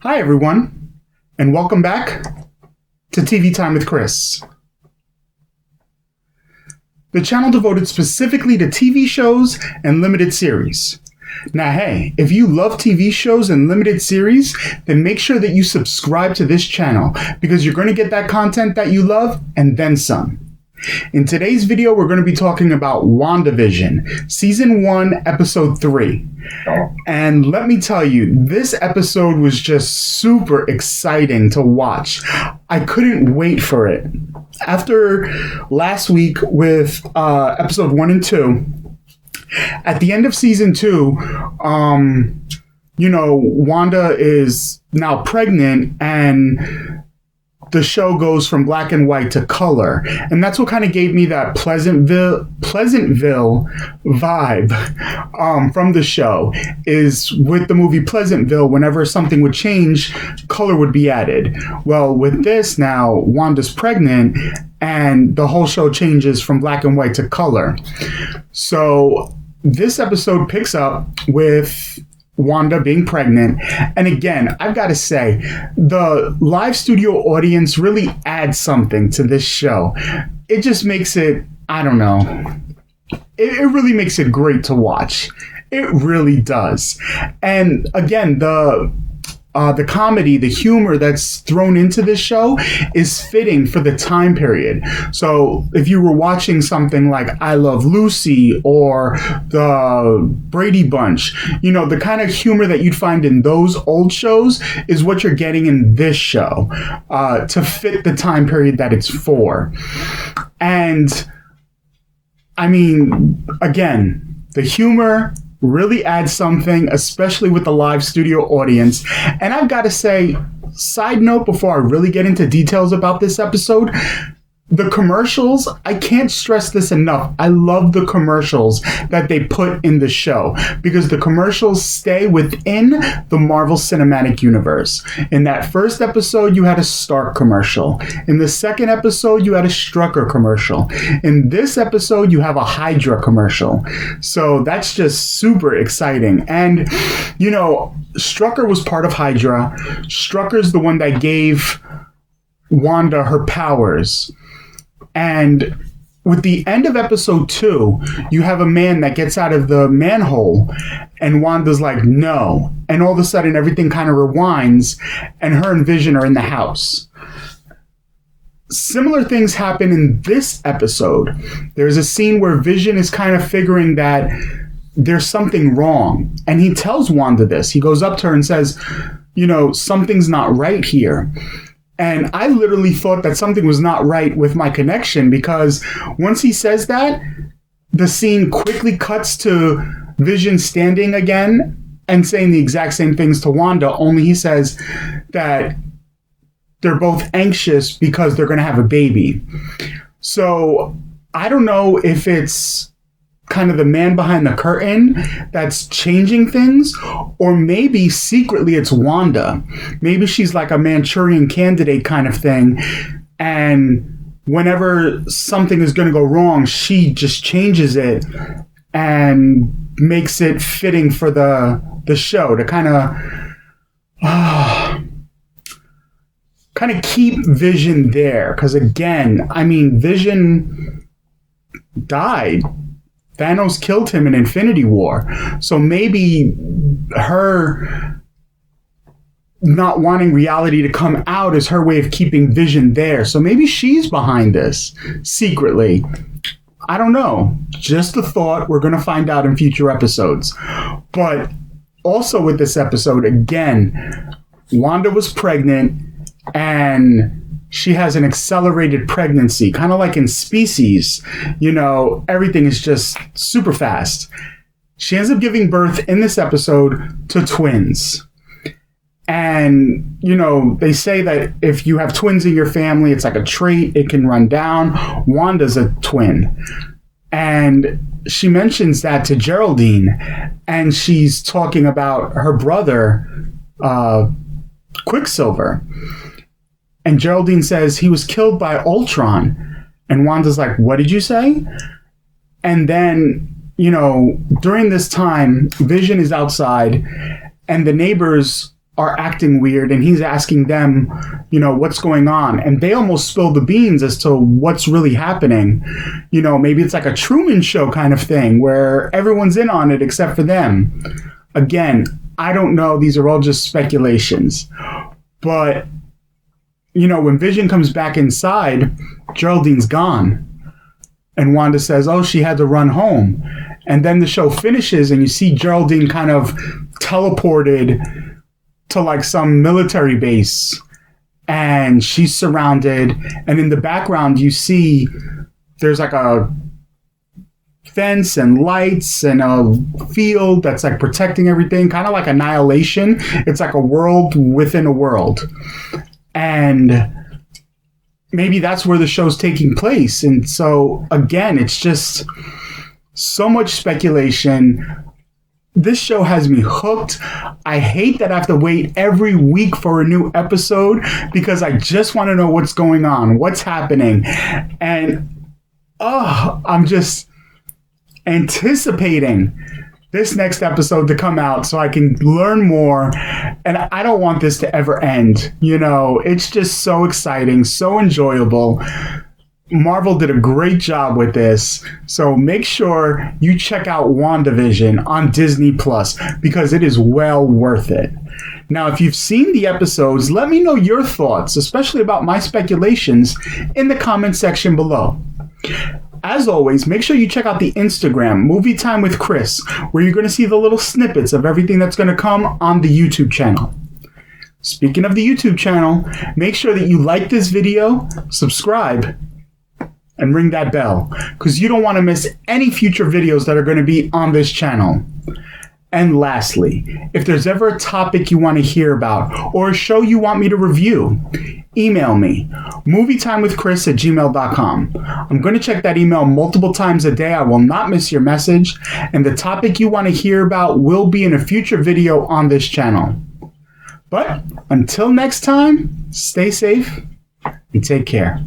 Hi, everyone, and welcome back to TV Time with Chris, the channel devoted specifically to TV shows and limited series. Now, hey, if you love TV shows and limited series, then make sure that you subscribe to this channel because you're going to get that content that you love and then some. In today's video, we're going to be talking about WandaVision, Season 1, Episode 3. And let me tell you, this episode was just super exciting to watch. I couldn't wait for it. After last week with Episode 1 and 2, at the end of Season 2, Wanda is now pregnant and the show goes from black and white to color. And that's what kind of gave me that Pleasantville vibe from the show, is with the movie Pleasantville, whenever something would change, color would be added. Well, with this now, Wanda's pregnant and the whole show changes from black and white to color. So this episode picks up with Wanda being pregnant. And again, I've got to say, the live studio audience really adds something to this show. It just makes it, I don't know, it really makes it great to watch. It really does. And again, the comedy, the humor that's thrown into this show is fitting for the time period. So if you were watching something like I Love Lucy or the Brady Bunch, the kind of humor that you'd find in those old shows is what you're getting in this show to fit the time period that it's for. And I mean, again, the humor really adds something, especially with the live studio audience. And I've got to say, side note before I really get into details about this episode, the commercials, I can't stress this enough. I love the commercials that they put in the show because the commercials stay within the Marvel Cinematic Universe. In that first episode, you had a Stark commercial. In the second episode, you had a Strucker commercial. In this episode, you have a Hydra commercial. So that's just super exciting. And, Strucker was part of Hydra. Strucker's the one that gave Wanda her powers. And with the end of episode 2, you have a man that gets out of the manhole and Wanda's like, no. And all of a sudden everything kind of rewinds and her and Vision are in the house. Similar things happen in this episode. There's a scene where Vision is kind of figuring that there's something wrong. And he tells Wanda this. He goes up to her and says, something's not right here. And I literally thought that something was not right with my connection because once he says that, the scene quickly cuts to Vision standing again and saying the exact same things to Wanda, only he says that they're both anxious because they're going to have a baby. So I don't know if it's kind of the man behind the curtain that's changing things, or maybe secretly it's Wanda. Maybe she's like a Manchurian candidate kind of thing, and whenever something is going to go wrong, she just changes it and makes it fitting for the show to kind of keep Vision there. Because again, I mean, Vision died. Thanos killed him in Infinity War. So maybe her not wanting reality to come out is her way of keeping Vision there. So maybe she's behind this secretly. I don't know. Just a thought. We're going to find out in future episodes. But also with this episode, again, Wanda was pregnant and she has an accelerated pregnancy, kind of like in Species. Everything is just super fast. She ends up giving birth in this episode to twins. And, they say that if you have twins in your family, it's like a trait. It can run down. Wanda's a twin. And she mentions that to Geraldine. And she's talking about her brother, Quicksilver. And Geraldine says he was killed by Ultron. And Wanda's like, what did you say? And then, during this time, Vision is outside and the neighbors are acting weird, and he's asking them, what's going on. And they almost spill the beans as to what's really happening. Maybe it's like a Truman Show kind of thing where everyone's in on it except for them. Again, I don't know. These are all just speculations. But, when Vision comes back inside, Geraldine's gone. And Wanda says, oh, she had to run home. And then the show finishes and you see Geraldine kind of teleported to like some military base. And she's surrounded. And in the background, you see there's like a fence and lights and a field that's like protecting everything, kind of like Annihilation. It's like a world within a world. And maybe that's where the show's taking place. And so, again, it's just so much speculation. This show has me hooked. I hate that I have to wait every week for a new episode because I just want to know what's going on, what's happening. And, I'm just anticipating this next episode to come out so I can learn more. And I don't want this to ever end. It's just so exciting, so enjoyable. Marvel did a great job with this. So make sure you check out WandaVision on Disney Plus because it is well worth it. Now, if you've seen the episodes, let me know your thoughts, especially about my speculations, in the comment section below. As always, make sure you check out the Instagram, Movie Time with Chris, where you're going to see the little snippets of everything that's going to come on the YouTube channel. Speaking of the YouTube channel, make sure that you like this video, subscribe, and ring that bell, because you don't want to miss any future videos that are going to be on this channel. And lastly, if there's ever a topic you want to hear about or a show you want me to review, email me, movietimewithchris@gmail.com. I'm going to check that email multiple times a day. I will not miss your message. And the topic you want to hear about will be in a future video on this channel. But until next time, stay safe and take care.